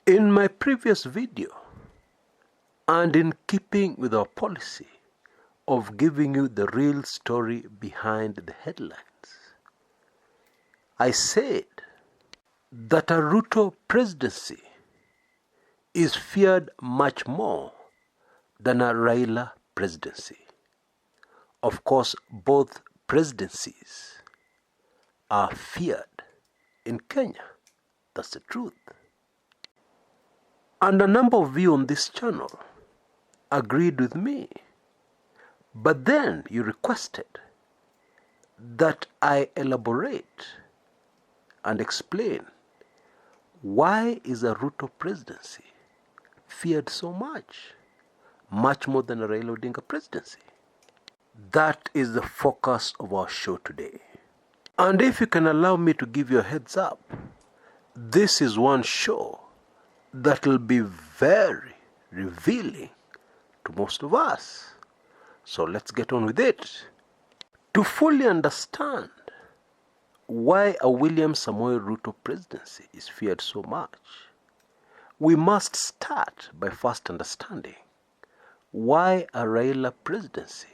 In my previous video, and in keeping with our policy of giving you the real story behind the headlines, I said that a Ruto presidency is feared much more than a Raila presidency. Of course, both presidencies are feared in Kenya. That's the truth. And a number of you on this channel agreed with me. But then you requested that I elaborate and explain why is a Ruto presidency feared so much more than a Raila Odinga presidency. That is the focus of our show today. And if you can allow me to give you a heads up, this is one show that will be very revealing to most of us. So let's get on with it. To fully understand why a William Samoei Ruto presidency is feared so much, we must start by first understanding why a Raila presidency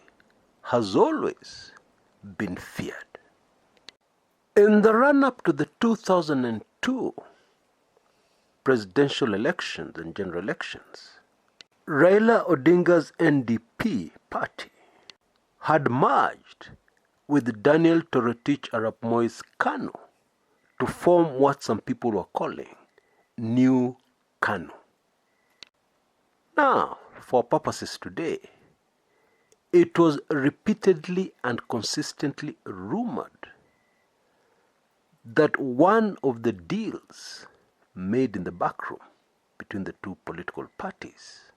has always been feared. In the run-up to the 2002 presidential elections and general elections, Raila Odinga's NDP party had merged with Daniel Toroitich Arap Moi's KANU to form what some people were calling New KANU. Now, for purposes today, it was repeatedly and consistently rumored that one of the deals made in the backroom between the two political parties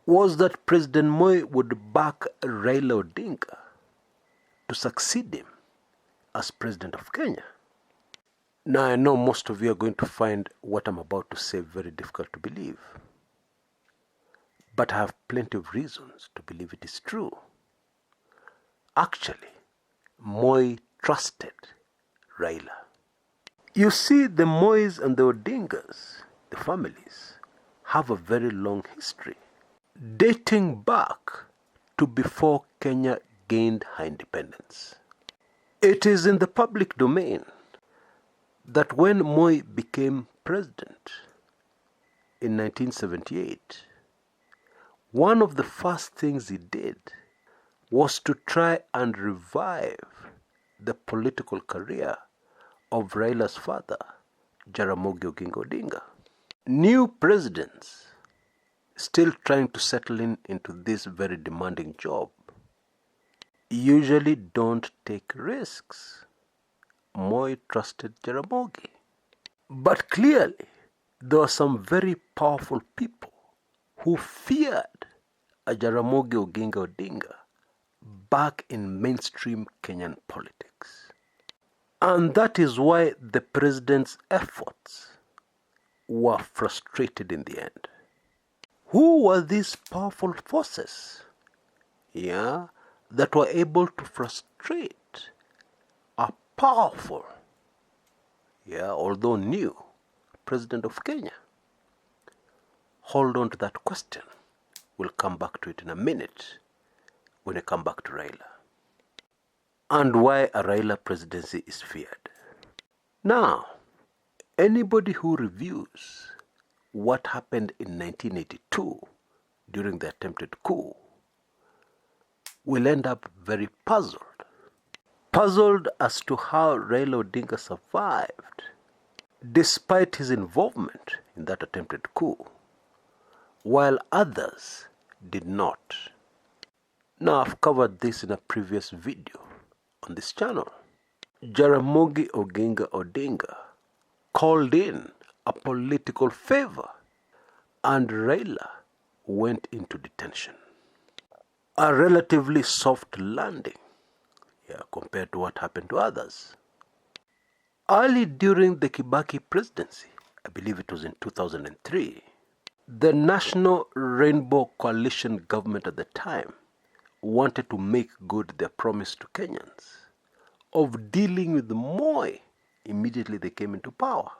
was that President Moi would back Raila Odinga to succeed him as President of Kenya. Now, I know most of you are going to find what I'm about to say very difficult to believe, but I have plenty of reasons to believe it is true. Actually, Moi trusted Raila. You see, the Mois and the Odingas, the families, have a very long history, dating back to before Kenya gained her independence. It is in the public domain that when Moi became president in 1978, one of the first things he did was to try and revive the political career of Raila's father, Jaramogi Oginga Odinga. New presidents still trying to settle into this very demanding job usually don't take risks. Moi trusted Jaramogi. But clearly, there were some very powerful people who feared a Jaramogi Oginga Odinga back in mainstream Kenyan politics. And that is why the president's efforts were frustrated in the end. Who were these powerful forces, that were able to frustrate a powerful, although new, president of Kenya? Hold on to that question. We'll come back to it in a minute when I come back to Raila. And why a Raila presidency is feared. Now, anybody who reviews what happened in 1982 during the attempted coup will end up very puzzled. Puzzled as to how Raila Odinga survived despite his involvement in that attempted coup, while others did not. Now, I've covered this in a previous video on this channel. Jaramogi Oginga Odinga called in a political favor and Raila went into detention. A relatively soft landing, compared to what happened to others. Early during the Kibaki presidency, I believe it was in 2003, the National Rainbow Coalition government at the time wanted to make good their promise to Kenyans of dealing with Moi immediately they came into power.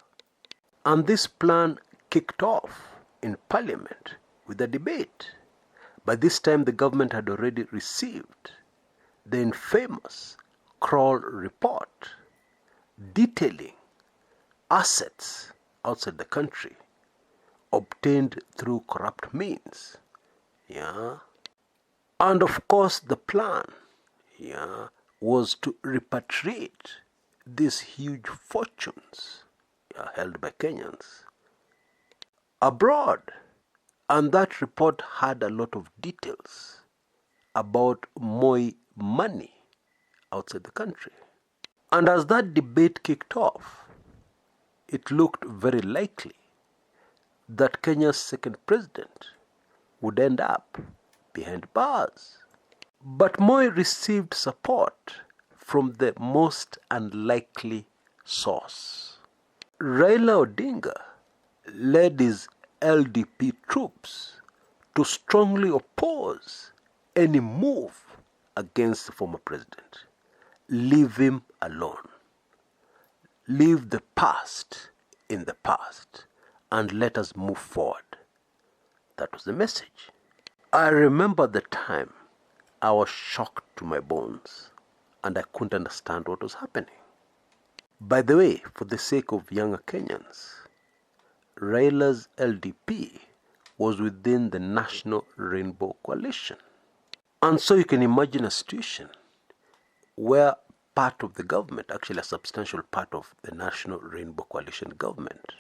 And this plan kicked off in Parliament with a debate. By this time, the government had already received the infamous Kroll report detailing assets outside the country obtained through corrupt means. Yeah. And of course, the plan was to repatriate these huge fortunes held by Kenyans abroad. And that report had a lot of details about Moi money outside the country. And as that debate kicked off, it looked very likely that Kenya's second president would end up behind bars. But Moi received support from the most unlikely source. Raila Odinga led his LDP troops to strongly oppose any move against the former president. Leave him alone. Leave the past in the past and let us move forward. That was the message. I remember the time I was shocked to my bones and I couldn't understand what was happening. By the way, for the sake of younger Kenyans, Raila's LDP was within the National Rainbow Coalition. And so you can imagine a situation where part of the government, actually a substantial part of the National Rainbow Coalition government,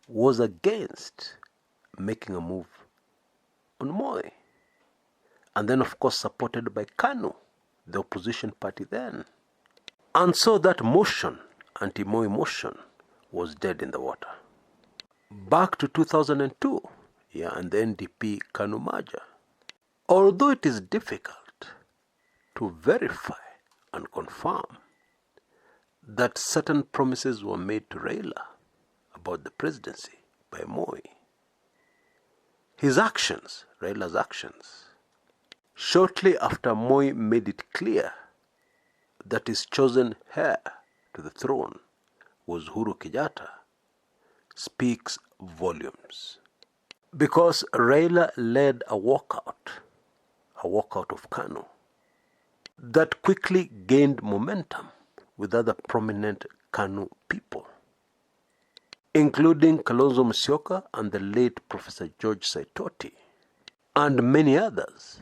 was against making a move on Moi. And then of course supported by KANU, the opposition party then. And so that motion, anti-Moi motion, was dead in the water. Back to 2002, and the NDP KANU merger. Although it is difficult to verify and confirm that certain promises were made to Raila about the presidency by Moi, his actions, Raila's actions, shortly after Moi made it clear that his chosen heir to the throne was Uhuru Kenyatta, speaks volumes. Because Raila led a walkout of KANU that quickly gained momentum with other prominent KANU people, including Kalonzo Musyoka and the late Professor George Saitoti, and many others,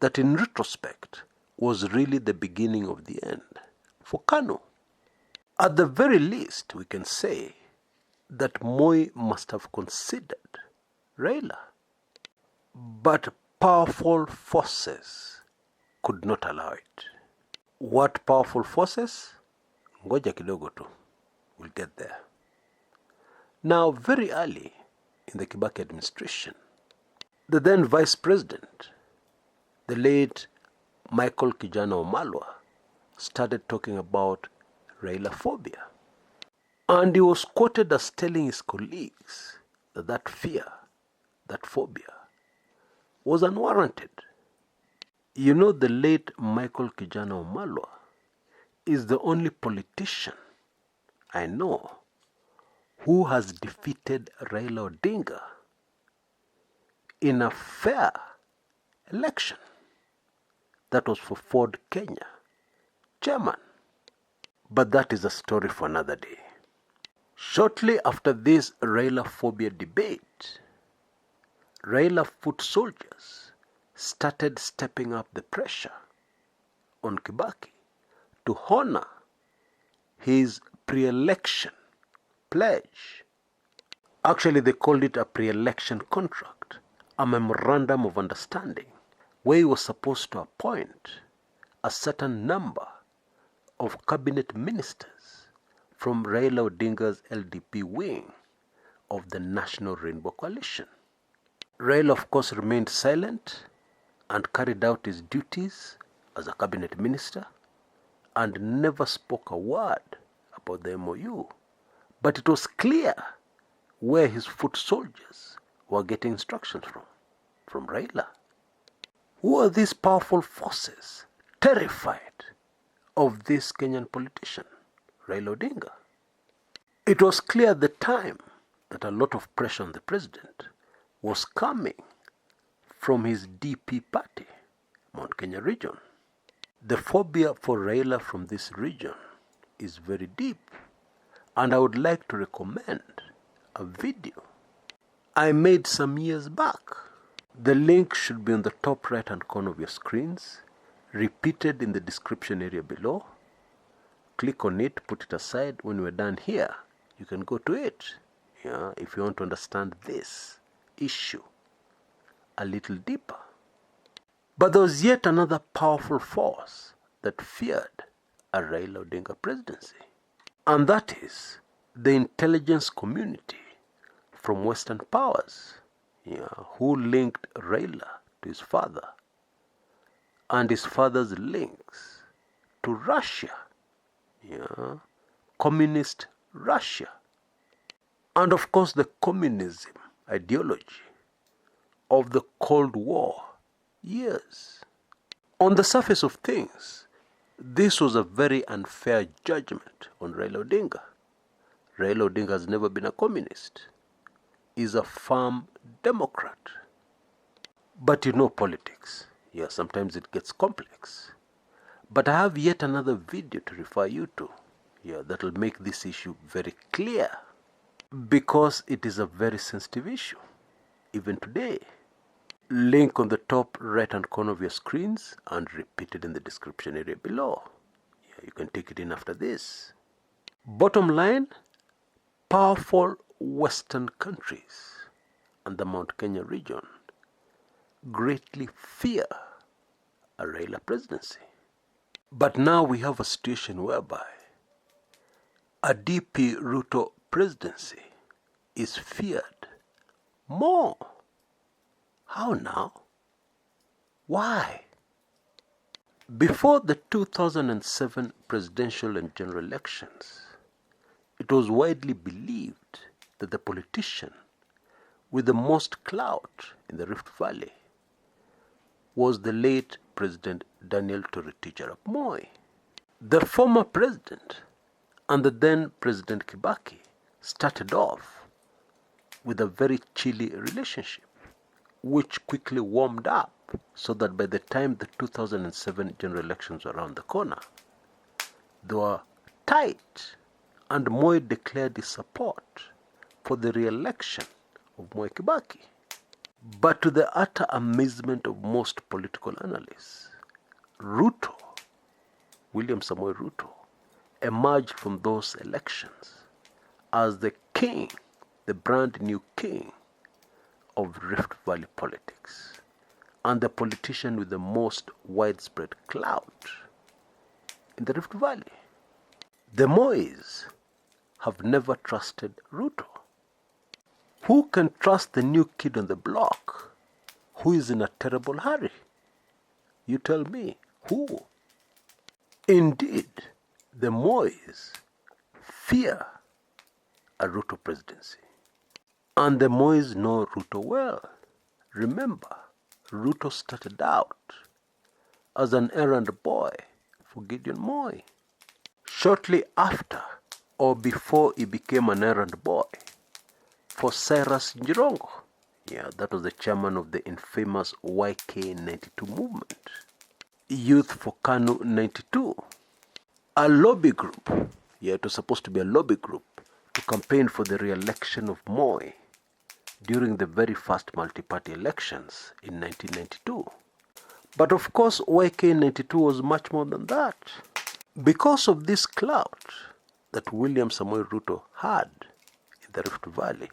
that in retrospect was really the beginning of the end for KANU. At the very least, we can say that Moi must have considered Raila. But powerful forces could not allow it. What powerful forces? Ngoja kidogo tu. We'll get there. Now, very early in the Kibaki administration, the then Vice President, the late Michael Kijana Wamalwa, started talking about Raila phobia. And he was quoted as telling his colleagues that that fear, that phobia, was unwarranted. You know, the late Michael Kijana Wamalwa is the only politician I know who has defeated Raila Odinga in a fair election. That was for Ford Kenya chairman. But that is a story for another day. Shortly after this Raila phobia debate, Raila foot soldiers started stepping up the pressure on Kibaki to honor his pre-election pledge. Actually, they called it a pre-election contract, a memorandum of understanding, where he was supposed to appoint a certain number of cabinet ministers from Raila Odinga's LDP wing of the National Rainbow Coalition. Raila, of course, remained silent and carried out his duties as a cabinet minister and never spoke a word about the MOU. But it was clear where his foot soldiers were getting instructions from Raila. Who are these powerful forces terrified of this Kenyan politician, Raila Odinga? It was clear at the time that a lot of pressure on the president was coming from his DP party, Mount Kenya region. The phobia for Raila from this region is very deep, and I would like to recommend a video I made some years back. The link should be on the top right hand corner of your screens, repeated in the description area below. Click on it, put it aside. When we're done here, you can go to it, if you want to understand this issue a little deeper. But there was yet another powerful force that feared a Raila Odinga presidency, and that is the intelligence community from Western powers, who linked Raila to his father and his father's links to Russia, communist Russia, and of course the communism ideology of the Cold War years. On the surface of things, this was a very unfair judgment on Raila Odinga. Raila Odinga has never been a communist. He's a firm Democrat. But you know politics. Sometimes it gets complex. But I have yet another video to refer you to, that will make this issue very clear, because it is a very sensitive issue, even today. Link on the top right hand corner of your screens and repeated in the description area below. You can take it in after this. Bottom line, powerful Western countries and the Mount Kenya region greatly fear a Raila presidency. But now we have a situation whereby a DP Ruto presidency is feared more. How now? Why? Before the 2007 presidential and general elections, it was widely believed that the politician with the most clout in the Rift Valley was the late President Daniel Toroitich arap Moi. The former president and the then President Kibaki started off with a very chilly relationship, which quickly warmed up, so that by the time the 2007 general elections were around the corner, they were tight, and Moi declared his support for the re-election of Mwai Kibaki. But to the utter amazement of most political analysts, Ruto, William Samoei Ruto, emerged from those elections as the king, the brand new king of Rift Valley politics, and the politician with the most widespread clout in the Rift Valley. The Mois have never trusted Ruto. Who can trust the new kid on the block who is in a terrible hurry? You tell me, who? Indeed, the Mois fear a Ruto presidency. And the Mois know Ruto well. Remember, Ruto started out as an errand boy for Gideon Moi. Shortly after, or before he became an errand boy for Cyrus Njirongo. That was the chairman of the infamous YK92 movement. Youth for KANU 92. A lobby group. It was supposed to be a lobby group to campaign for the re-election of Moi during the very first multi-party elections in 1992. But of course, YK92 was much more than that. Because of this clout that William Samoei Ruto had in the Rift Valley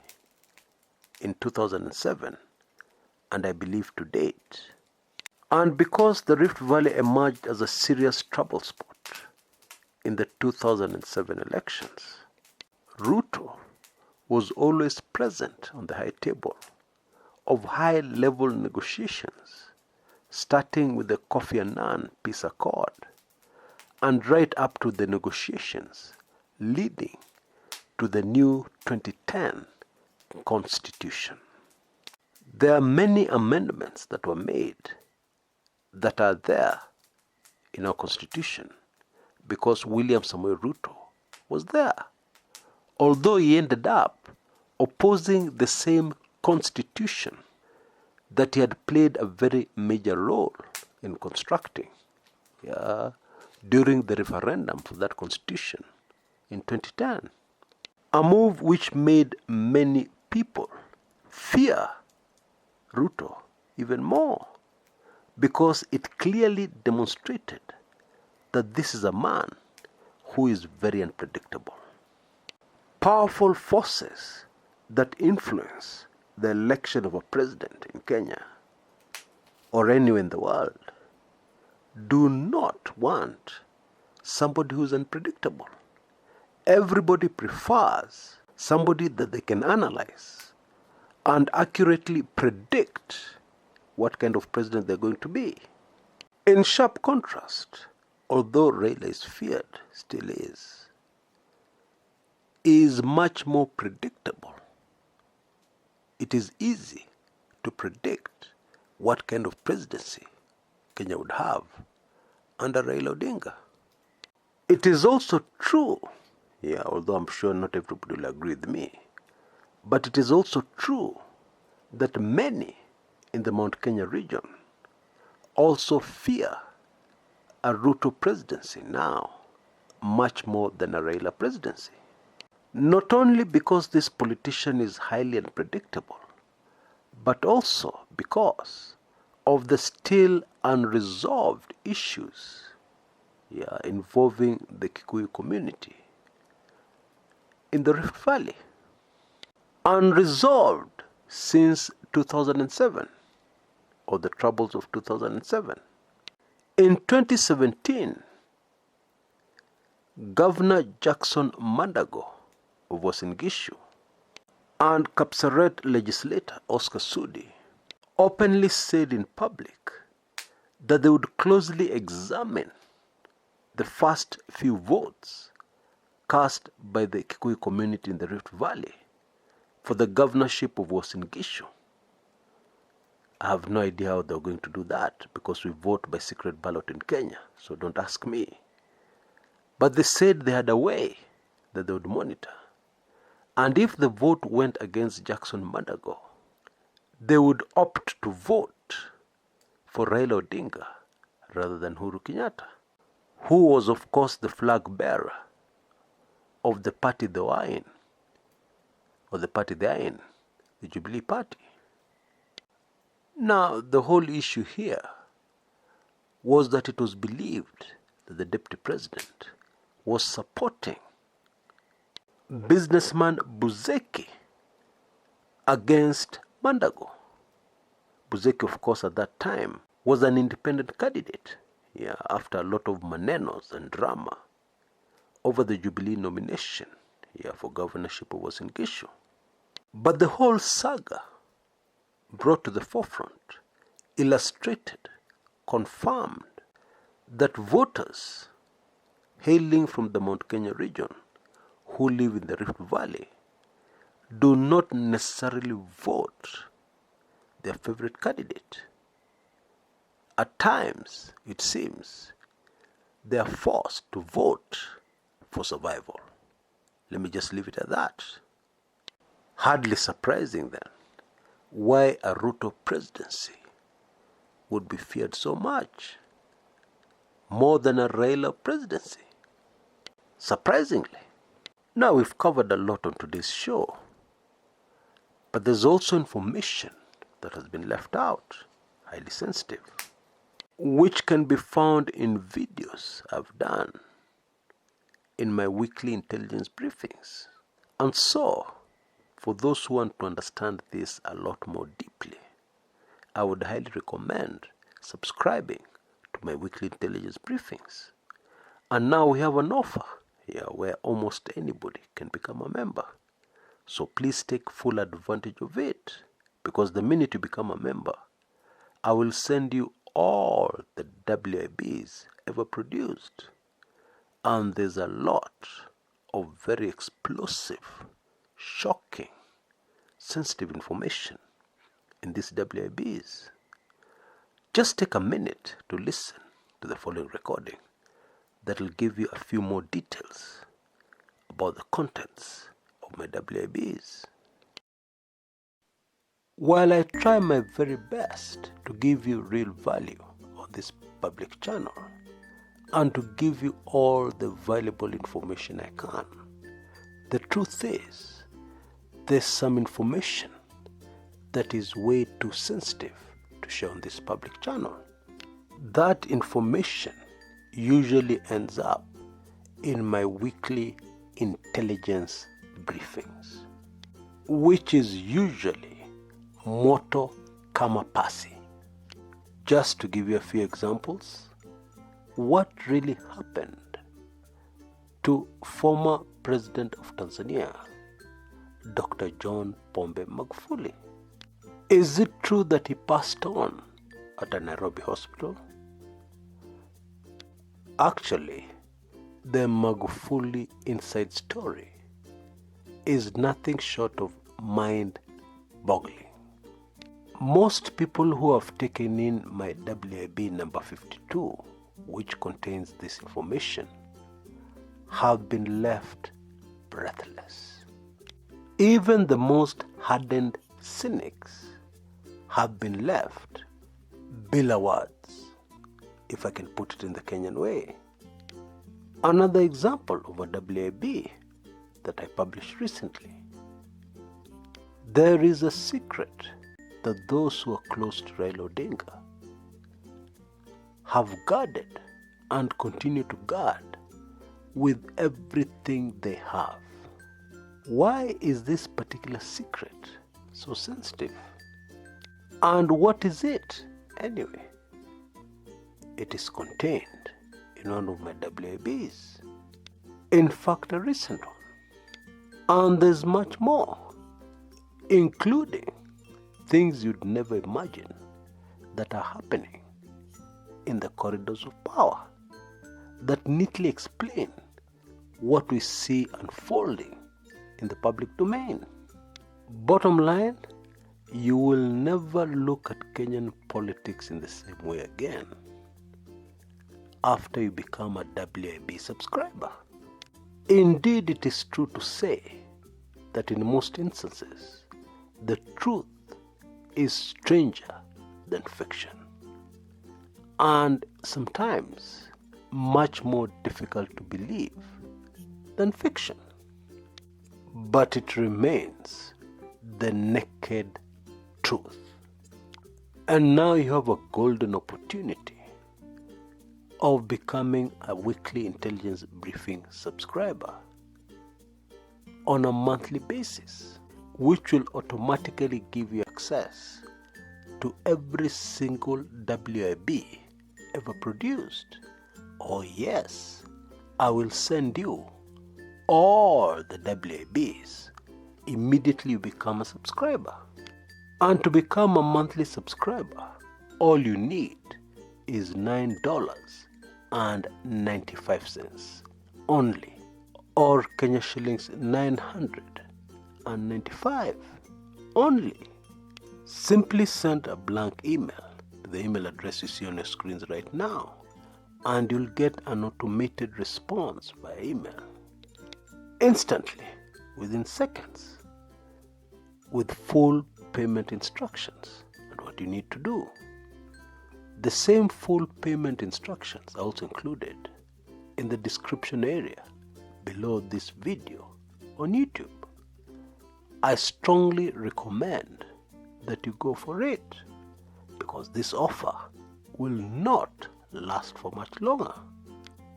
in 2007, and I believe to date, and because the Rift Valley emerged as a serious trouble spot in the 2007 elections, Ruto was always present on the high table of high-level negotiations, starting with the Kofi Annan peace accord and right up to the negotiations leading to the new 2010 constitution. There are many amendments that were made that are there in our constitution because William Samoei Ruto was there. Although he ended up opposing the same constitution that he had played a very major role in constructing during the referendum for that constitution in 2010. A move which made many people fear Ruto even more, because it clearly demonstrated that this is a man who is very unpredictable. Powerful forces that influence the election of a president in Kenya or anywhere in the world do not want somebody who is unpredictable. Everybody prefers somebody that they can analyze and accurately predict what kind of president they're going to be. In sharp contrast, although Raila is feared, still is much more predictable. It is easy to predict what kind of presidency Kenya would have under Raila Odinga. It is also true, although I'm sure not everybody will agree with me, but it is also true that many in the Mount Kenya region also fear a Ruto presidency now much more than a Raila presidency. Not only because this politician is highly unpredictable, but also because of the still unresolved issues involving the Kikuyu community in the Rift Valley. Unresolved since 2007, or the troubles of 2007. In 2017, Governor Jackson Mandago of Uasin Gishu and Kapsaret legislator Oscar Sudi openly said in public that they would closely examine the first few votes cast by the Kikuyu community in the Rift Valley for the governorship of Uasin Gishu. I have no idea how they're going to do that, because we vote by secret ballot in Kenya, so don't ask me. But they said they had a way that they would monitor. And if the vote went against Jackson Mandago, they would opt to vote for Raila Odinga rather than Uhuru Kenyatta, who was of course the flag bearer of the party they were in, or the party they are in, the Jubilee Party. Now, the whole issue here was that it was believed that the deputy president was supporting businessman Buzeki against Mandago. Buzeki, of course, at that time was an independent candidate, after a lot of manenos and drama over the Jubilee nomination for governorship of Uasin Gishu. But the whole saga brought to the forefront, illustrated, confirmed that voters hailing from the Mount Kenya region who live in the Rift Valley do not necessarily vote their favorite candidate. At times, it seems, they are forced to vote for survival. Let me just leave it at that. Hardly surprising then why a Ruto presidency would be feared so much, more than a Raila presidency. Surprisingly. Now, we've covered a lot on today's show, but there's also information that has been left out, highly sensitive, which can be found in videos I've done in my weekly intelligence briefings. And so, for those who want to understand this a lot more deeply, I would highly recommend subscribing to my weekly intelligence briefings. And now we have an offer where almost anybody can become a member. So please take full advantage of it, because the minute you become a member, I will send you all the WIBs ever produced. And there's a lot of very explosive, shocking, sensitive information in these WIBs. Just take a minute to listen to the following recording that will give you a few more details about the contents of my WIBs. While I try my very best to give you real value on this public channel and to give you all the valuable information I can, the truth is there's some information that is way too sensitive to share on this public channel. That information usually ends up in my weekly intelligence briefings, which is usually moto kama pasi. Just to give you a few examples, what really happened to former President of Tanzania, Dr. John Pombe Magufuli? Is it true that he passed on at a Nairobi hospital? Actually, the Magufuli inside story is nothing short of mind-boggling. Most people who have taken in my WIB number 52, which contains this information, have been left breathless. Even the most hardened cynics have been left bila words, if I can put it in the Kenyan way. Another example of a WIB that I published recently. There is a secret that those who are close to Raila Odinga have guarded and continue to guard with everything they have. Why is this particular secret so sensitive? And what is it anyway? It is contained in one of my WIBs. In fact, a recent one. And there's much more, including things you'd never imagine that are happening in the corridors of power that neatly explain what we see unfolding in the public domain. Bottom line, you will never look at Kenyan politics in the same way again after you become a WIB subscriber. Indeed, it is true to say that in most instances, the truth is stranger than fiction, and sometimes much more difficult to believe than fiction. But it remains the naked truth. And now you have a golden opportunity of becoming a weekly intelligence briefing subscriber on a monthly basis, which will automatically give you access to every single WIB ever produced. Oh yes, I will send you all the WIBs immediately you become a subscriber. And to become a monthly subscriber, all you need is $9.95 only, or Kenya shillings 995 only. Simply send a blank email to the email address you see on your screens right now, and you'll get an automated response via email instantly, within seconds, with full payment instructions and what you need to do. The same full payment instructions are also included in the description area below this video on YouTube. I strongly recommend that you go for it, because this offer will not last for much longer.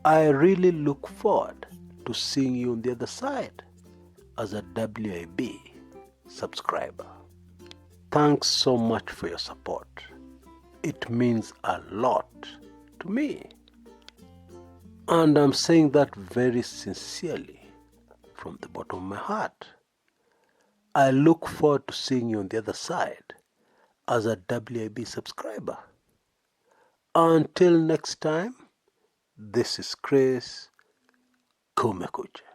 I really look forward to seeing you on the other side as a WIB subscriber. Thanks so much for your support. It means a lot to me. And I'm saying that very sincerely from the bottom of my heart. I look forward to seeing you on the other side as a WIB subscriber. Until next time, this is Chris Kumekucha.